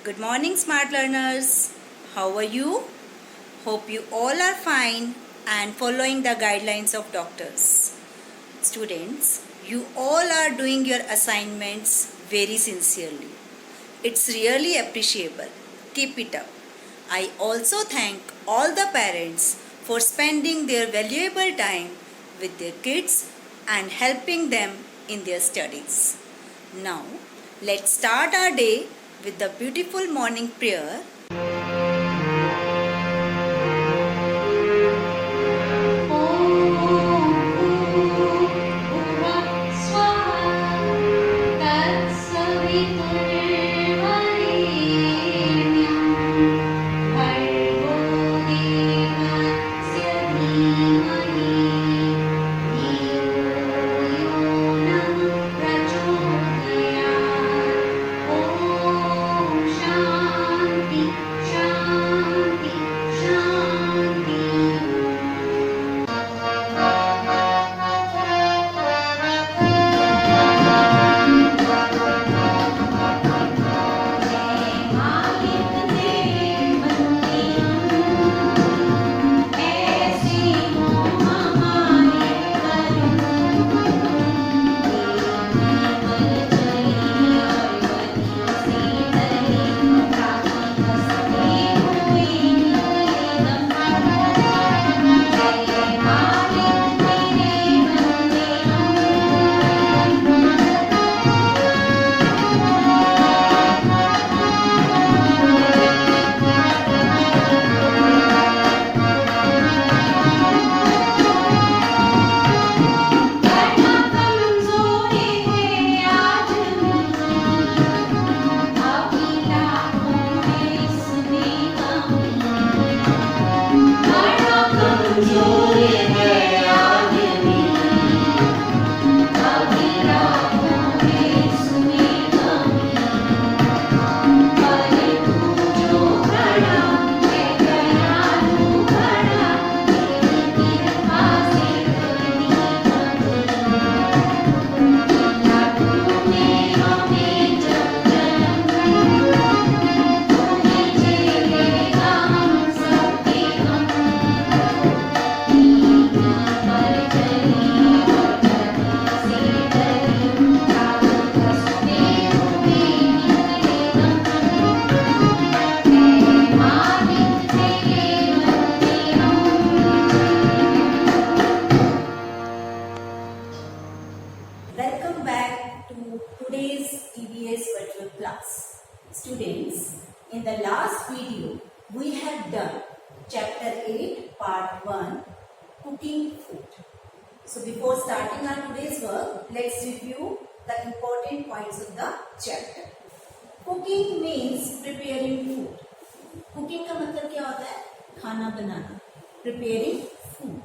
Good morning, smart learners. How are you? Hope you all are fine and following the guidelines of doctors. Students, you all are doing your assignments very sincerely. It's really appreciable. Keep it up. I also thank all the parents for spending their valuable time with their kids and helping them in their studies. Now, let's start our day with the beautiful morning prayer. Welcome back to today's EVS virtual class. Students, in the last video, we have done chapter 8, part 1, cooking food. So before starting our today's work, let's review the important points of the chapter. Cooking means preparing food. Cooking का मतलब क्या होता है? खाना बनाना. Preparing food.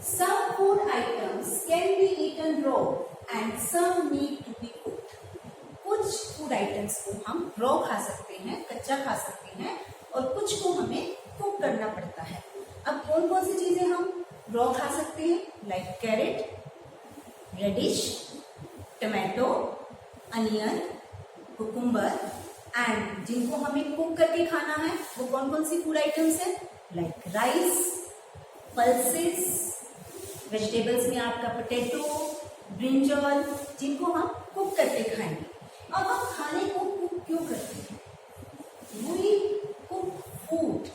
Some food items can be eaten raw and some need to be cooked. कुछ food items को हम raw खा सकते हैं, कच्चा खा सकते हैं और कुछ को हमें कुक करना पड़ता है. अब कौन कौन सी चीजें हम रॉ खा सकते हैं? Like carrot, radish, tomato, onion, cucumber and जिनको हमें कुक करके खाना है वो कौन कौन सी फूड आइटम्स है? लाइक राइस, पल्सेस, वेजिटेबल्स में आपका पोटैटो, ब्रिंजॉल, जिनको हम कुक करके खाएंगे. अब हम खाने को कुक क्यों करते हैं? We cook food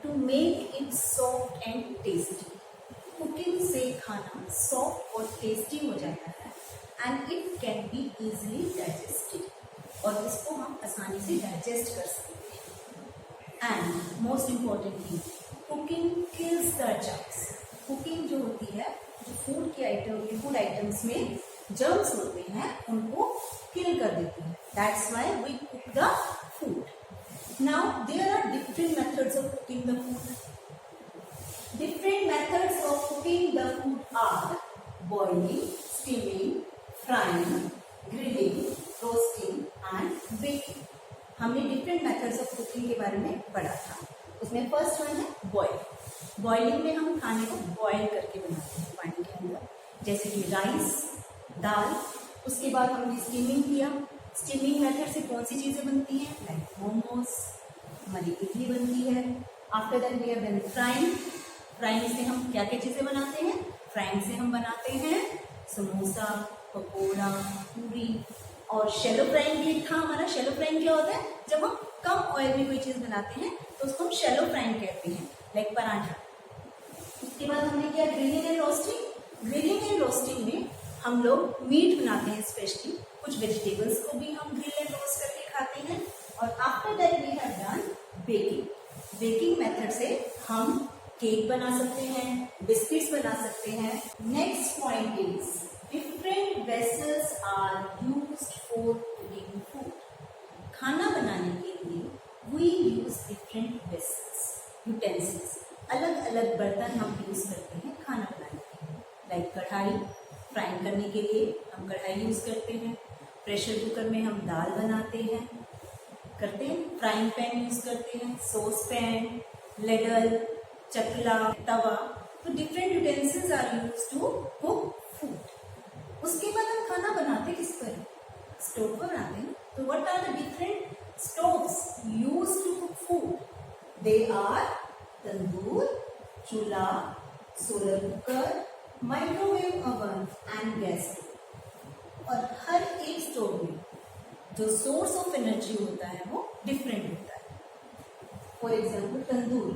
to make it soft and tasty. Cooking से खाना सॉफ्ट और टेस्टी हो जाता है and it can be easily digested, और इसको हम आसानी से डाइजेस्ट कर सकते हैं. And most importantly, cooking kills the germs. Cooking जो होती है, जो फूड आइटम्स में जर्म्स होते हैं उनको किल कर देती है. That's why we cook the food. Now there are different methods of cooking the food. Different methods of cooking the food are boiling, steaming, frying, grilling, roasting and baking. हमने different methods of cooking के बारे में पढ़ा था. उसमें first one है boil. Boiling में हम खाने को बॉयल करके बनाते हैं पानी के अंदर, जैसे कि राइस, दाल. उसके बाद हमने स्टीमिंग किया. स्टीमिंग मेथड से कौन सी चीज़ें बनती हैं? लाइक मोमोज, हमारी इडली बनती है। After that we have done frying. Frying से हम क्या क्या चीज़ें बनाते हैं? फ्राइंग से हम बनाते हैं समोसा, पकौड़ा, पूरी। और शैलो फ्राइंग भी था हमारा। शैलो फ्राइंग क्या होता है? जब हम कम ऑयल में कोई चीज़ बनाते हैं तो उसको हम शैलो फ्राइंग कहते हैं, लाइक पराठा। उसके बाद हमने किया grilling and roasting. Grilling and roasting में हम लोग मीट बनाते हैं, स्पेशली कुछ वेजिटेबल्स को भी हम ग्रिल एंड रोस्ट करके खाते हैं। और after that we have done baking. Baking method से हम केक बना सकते हैं, बिस्किट्स बना सकते हैं। Next point is different vessels are used for cooking food. खाना बनाने के लिए we use different vessels, utensils. अलग अलग बर्तन हम यूज करते हैं खाना बनाने के लिए, लाइक कढ़ाई। फ्राई करने के लिए हम कढ़ाई यूज करते हैं। प्रेशर कुकर में हम दाल बनाते हैं, करते हैं। फ्राइंग पैन यूज करते हैं, सॉस पैन, लेडल, चकला, तवा। तो different utensils are use to cook food. उसके बाद हम खाना बनाते किस पर? स्टोव पर बनाते हैं। तो what are the different stoves used to cook food? They are tandoor, chulha, solar cooker, microwave oven and gas stove. और हर एक स्टोव में जो सोर्स ऑफ एनर्जी होता है वो डिफरेंट होता है। फॉर एग्जाम्पल तंदूर।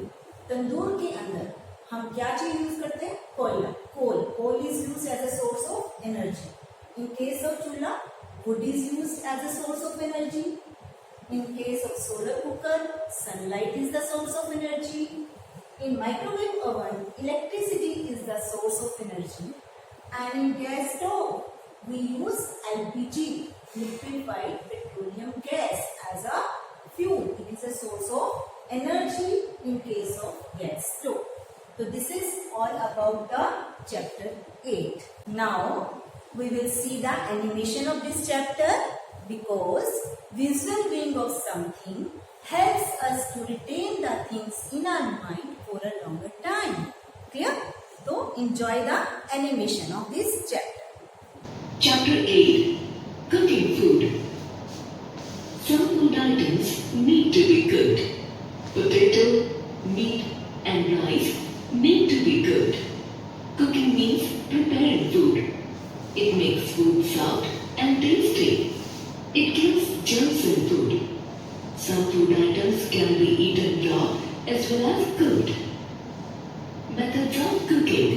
तंदूर के अंदर हम क्या चीज यूज करते हैं? कोयला, coal. Coal is use as a source of energy. In case of chulha, wood is used as a source of energy. In case of solar cooker, sunlight is the source of energy. In microwave oven, electricity is the source of energy. And in gas stove, we use LPG, liquefied petroleum gas, as a fuel. It is a source of energy in case of gas stove. So this is all about the chapter 8. Now we will see the animation of this chapter, because visual viewing of something helps us to retain the things in our mind for a longer time. Clear? So enjoy the animation of this chapter. Chapter 8. Cooking food. Some food items need to be cooked. Potato, meat and rice need to be cooked. Cooking means preparing food. It makes food soft and tasty. It kills germs in food. Some food items can be eaten raw as well as cooked. Methods of cooking.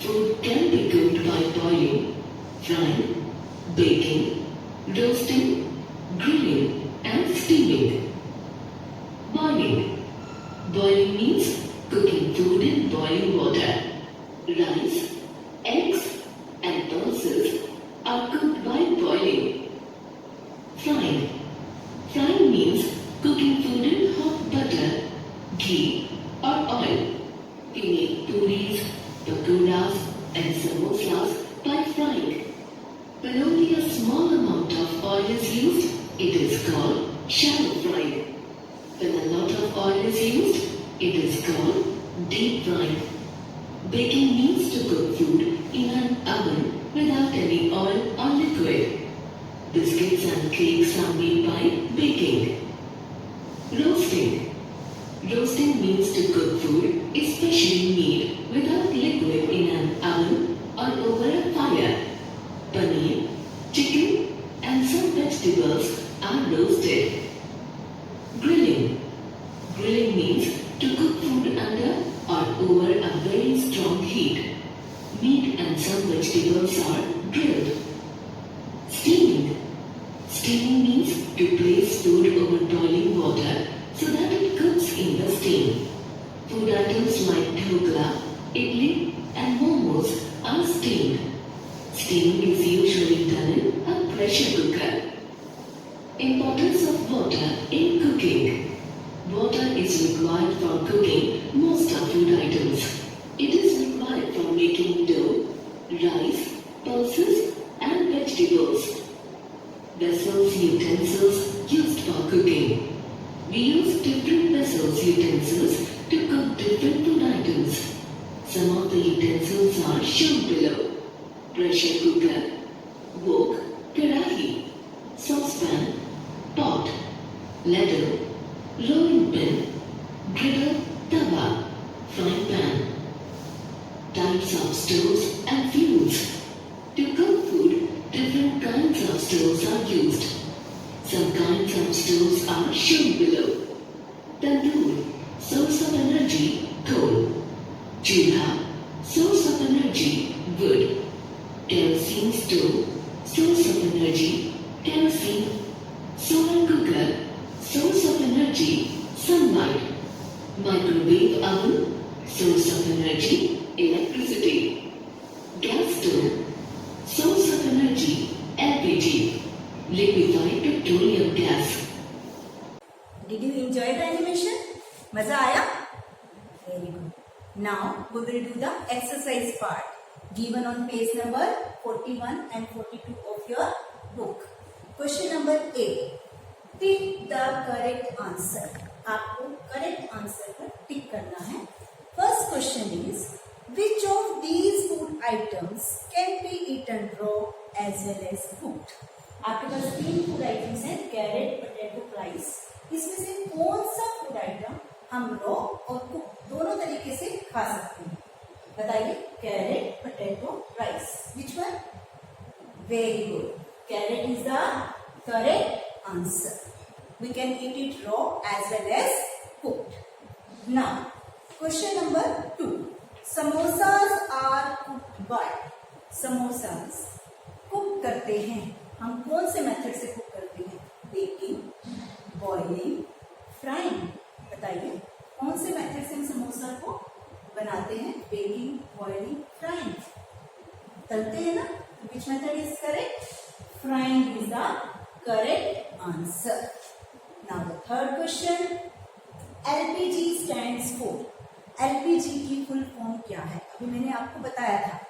Food can be cooked by boiling, frying, baking, roasting, grilling and steaming. Boiling. Boiling means cooking food in boiling water. Rice, eggs and pulses are cooked by boiling. Frying. Frying means cooking food in hot butter, ghee or oil. We make puris, pakoras and samosas by frying. When only a small amount of oil is used, it is called shallow frying. When a lot of oil is used, it is called deep frying. Baking means to cook food in an oven without any oil or liquid. Biscuits and cakes are made by baking. Roasting. Roasting means to cook food, especially meat, without liquid in an oven or over a fire. Paneer, chicken and some vegetables are roasted. Grilling. Grilling means to cook food under or over a very strong heat. Meat and some vegetables are grilled. Steaming. Steaming means to place food over boiling water so that it cooks in the steam. Food items like dhokla, idli and momos are steamed. Steaming is usually done in a pressure cooker. Importance of water in cooking. Water is required for cooking most of food items. It is required for making dough, rice, pulses and vegetables. Vessels, utensils used for cooking. We use different vessels, utensils to cook different food items. Some of the utensils are shown below. Pressure cooker, wok, karahi, saucepan, pot, ladle, rolling pin, griddle, tawa, frying pan. Types of stoves and fuels. To cook food, different kinds of stoves are used. Some kinds of stoves are shown below. Tandoor, source of energy, coal. Chulha, source of energy, wood. Kerosene stove, source of energy, kerosene. Solar cooker, source of energy, sunlight. Microwave oven, source of energy, electricity. Gas stove, source of energy, LPG, liquefied petroleum gas. Did you enjoy the animation? मजा आया? Very good. Now we will do the exercise part given on page number 41 and 42 of your book. Question number A. Tick the correct answer. आपको correct answer पर टिक करना है. First question is, which of these food items can be eaten raw as well as cooked? आपके पास 3 food items हैं, carrot, potato, rice. इसमें से कौन सा फूड आइटम हम रॉ और कुक दोनों तरीके से खा सकते हैं? बताइए. Carrot, potato, rice. Which one? Very good. Carrot is the correct answer. We can eat it raw as well as cooked. Now, question number 2. Samosas are cooked by. Samosas cook करते हैं. हम कौन से मेथड से cook करते हैं? Baking, boiling, frying. बताइए कौन से मेथड से हम समोसा को बनाते हैं? Baking, boiling, frying. तलते हैं ना? Which method is correct? Frying is the correct answer. Now the third question. LPG stands for. LPG की फुल फॉर्म क्या है? अभी मैंने आपको बताया था.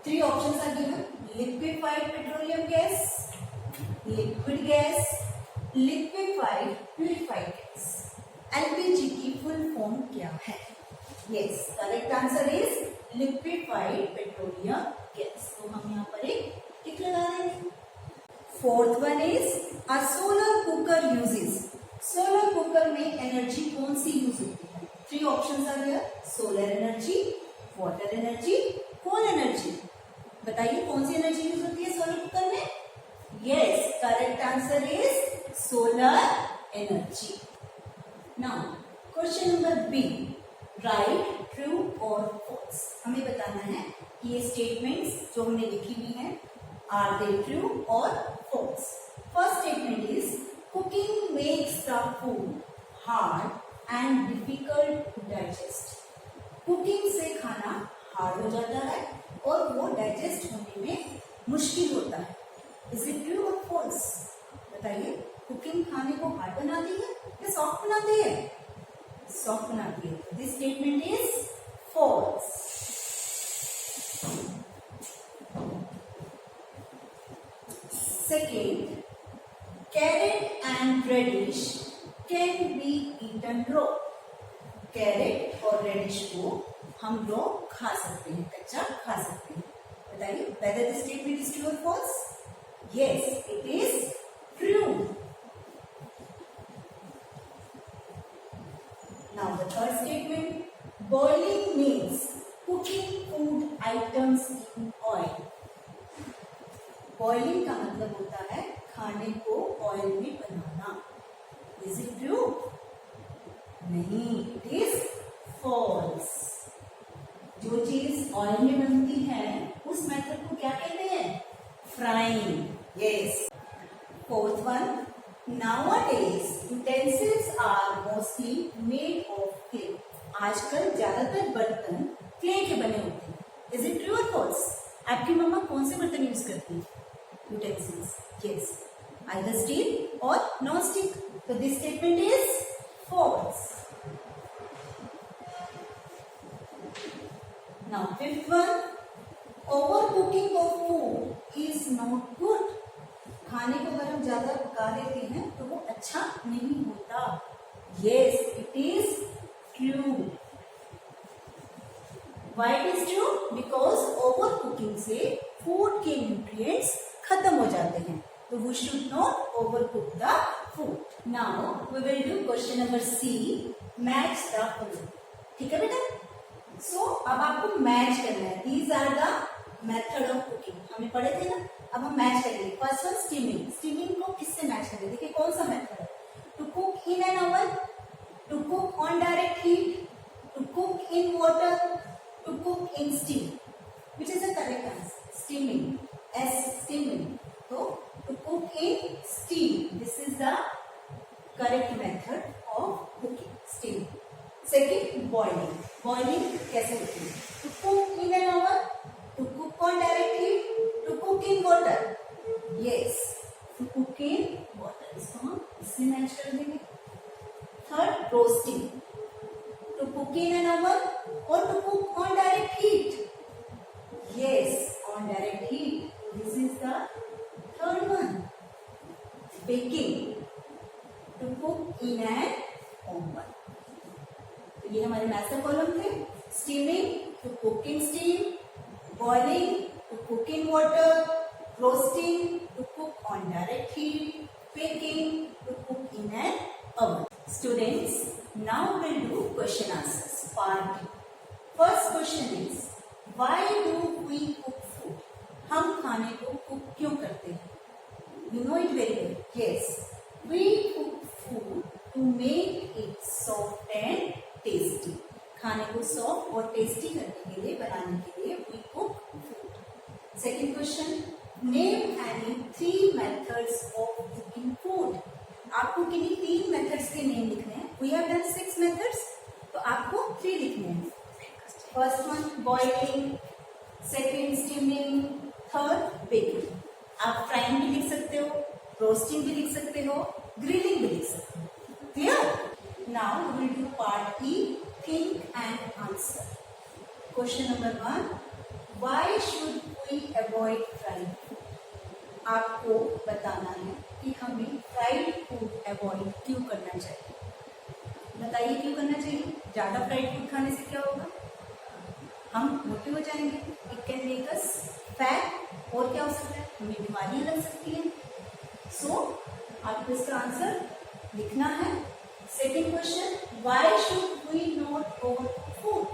3 options are given. Liquefied petroleum gas, liquid gas, liquefied purified gas. LPG की full form क्या है? Yes, correct answer is liquefied petroleum gas. तो हम यहाँ पर एक टिक लगा देंगे. Fourth one is a solar cooker uses. Solar cooker में एनर्जी कौन सी यूज होती है? 3 options are here. Solar energy, water energy, coal energy. बताइए कौन सी एनर्जी यूज होती है सोलर कुकर में? Yes, correct answer is solar energy. Now question number B. Right, true और फॉल्स. हमें बताना है कि ये स्टेटमेंट्स जो हमने लिखी हुई हैं, आर दे ट्रू और false. First statement is cooking makes the food hard and difficult to digest. Cooking से खाना हार्ड हो जाता है और वो डाइजेस्ट होने में मुश्किल होता है. इज इट ट्रू और फॉल्स? बताइए. कुकिंग खाने को हार्ड बनाती है या सॉफ्ट बनाती है? सॉफ्ट बनाती है. This statement is false. Second, carrot and radish can be eaten raw. Carrot और रेडिश को हम रॉ खा सकते हैं, कच्चा खा सकते हैं. बताइए whether this statement is true or false? Yes, it is true. Now the third statement, boiling means cooking food items in oil. Boiling का मतलब होता है खाने को ऑयल में बनाना. Is it true? नहीं, it is false. जो चीज ऑयल में बनती है उस मेथड को क्या कहते हैं? Frying. Yes. Fourth one, nowadays utensils are mostly made of clay. आजकल ज्यादातर बर्तन क्ले के बने होते हैं. इज इट ट्रू और फॉल्स? आपकी मम्मा कौन से बर्तन यूज करती है? यूटेंसिल्स. यस, आइदर स्टील और नॉन स्टिक. तो this statement is false. Now fifth one, overcooking of food is not good. खाने को अगर हम ज्यादा पका देते हैं तो वो अच्छा नहीं होता. Yes, it is true. Why it is true? Because overcooking से food के nutrients खत्म हो जाते हैं. तो we should not overcook the food. Now Now we will do question number C. Match the following. ठीक है बेटा? So अब आपको मैच करना है. These are the method of cooking. हमने पढ़े थे ना? अब हम मैच करेंगे. First one steaming. Steaming को किससे मैच करेंगे? देखिए कौन सा मेथड है? To cook in an oven, to cook on direct heat, to cook in water, to cook in steam. Which is the correct answer? Steaming. S steaming. So to cook in steam. This is the correct method of cooking. Steaming. Second, boiling. Boiling कैसे होती है? To cook in an oven, to cook on direct heat, to cook in water. Yes, to cook in water. इसको हम इससे match कर देंगे. Third, roasting. To cook in an oven or to cook on direct heat. Yes, on direct heat. This is the third one. Baking. To cook in an oven. तो ये हमारे method column थे. Steaming to cook in steam, boiling to cook in water, roasting to cook on direct heat, baking to cook in an oven. Students, now we'll do question answers. Part. First question is, why do we cook food? हम खाने को cook क्यों करते हैं? You know it very well. Yes, we cook food to make it soft and tasty. खाने को soft और tasty करने के लिए, बनाने के लिए we cook food. Second question, name any 3 methods of cooking food. आपको किन्हीं 3 मेथड्स के नेम लिखने हैं. We have done 6 methods, तो आपको 3 लिखने हैं. First one boiling, second steaming, third baking. आप फ्राइंग भी लिख सकते हो, रोस्टिंग भी लिख सकते हो, ग्रिलिंग भी लिख सकते हो. Clear? Now we will do part E. Think and answer. Question number 1. Why should we avoid fried food? आपको बताना है कि हमें फ्राइड फूड अवॉइड क्यों करना चाहिए. बताइए क्यों करना चाहिए. ज्यादा फ्राइड फूड खाने से क्या होगा? हम मोटे हो जाएंगे. It can make us fat. और क्या हो सकता है? हमें बीमारियां लग सकती हैं. सो आपको इसका आंसर लिखना है. Second question, why should we not over cook food.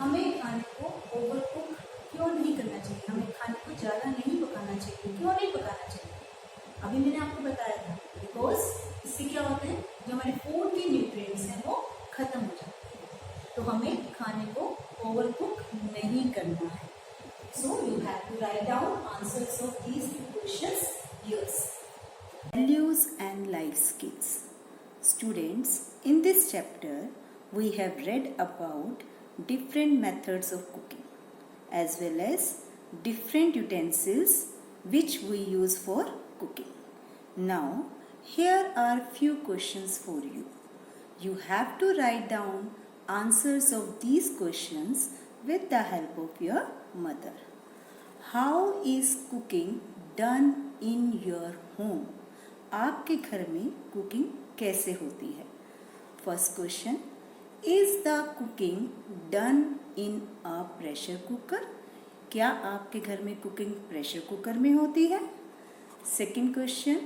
हमें खाने को ओवर कुक क्यों नहीं करना चाहिए. हमें खाने को ज़्यादा नहीं पकाना चाहिए. क्यों नहीं पकाना चाहिए? अभी मैंने आपको बताया था. बिकॉज इससे क्या होता है, जो हमारे फूड के न्यूट्रिएंट्स हैं वो खत्म हो जाते हैं. तो हमें खाने को ओवर कुक नहीं करना है. So you have to write down answers of these 2 questions yours. Values and life skills. Students, in this chapter, we have read about different methods of cooking as well as different utensils which we use for cooking. Now, here are few questions for you. You have to write down answers of these questions with the help of your mother. How is cooking done in your home? आपके घर में cooking कैसे होती है? First question, is the cooking done in a pressure cooker. क्या आपके घर में कुकिंग प्रेशर कुकर में होती है? Second question,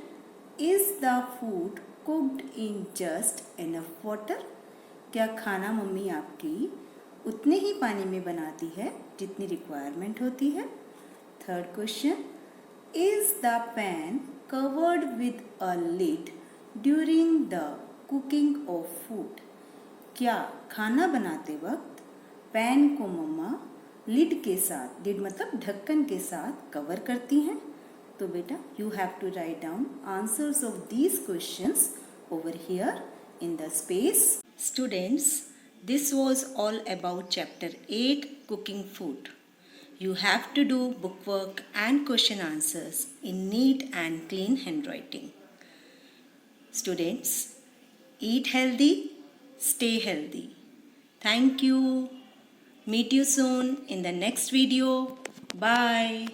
is the food cooked in just enough water. क्या खाना मम्मी आपकी उतने ही पानी में बनाती है जितनी रिक्वायरमेंट होती है? Third question, is the pan covered with a lid during the cooking of food. क्या खाना बनाते वक्त पैन को मम्मा लिड के साथ, लिड मतलब ढक्कन के साथ कवर करती हैं? तो बेटा you have to write down answers of these questions over here in the space. Students, this was all about chapter 8, cooking food. You have to do bookwork and question answers in neat and clean handwriting. Students, eat healthy, stay healthy. Thank you. Meet you soon in the next video. Bye.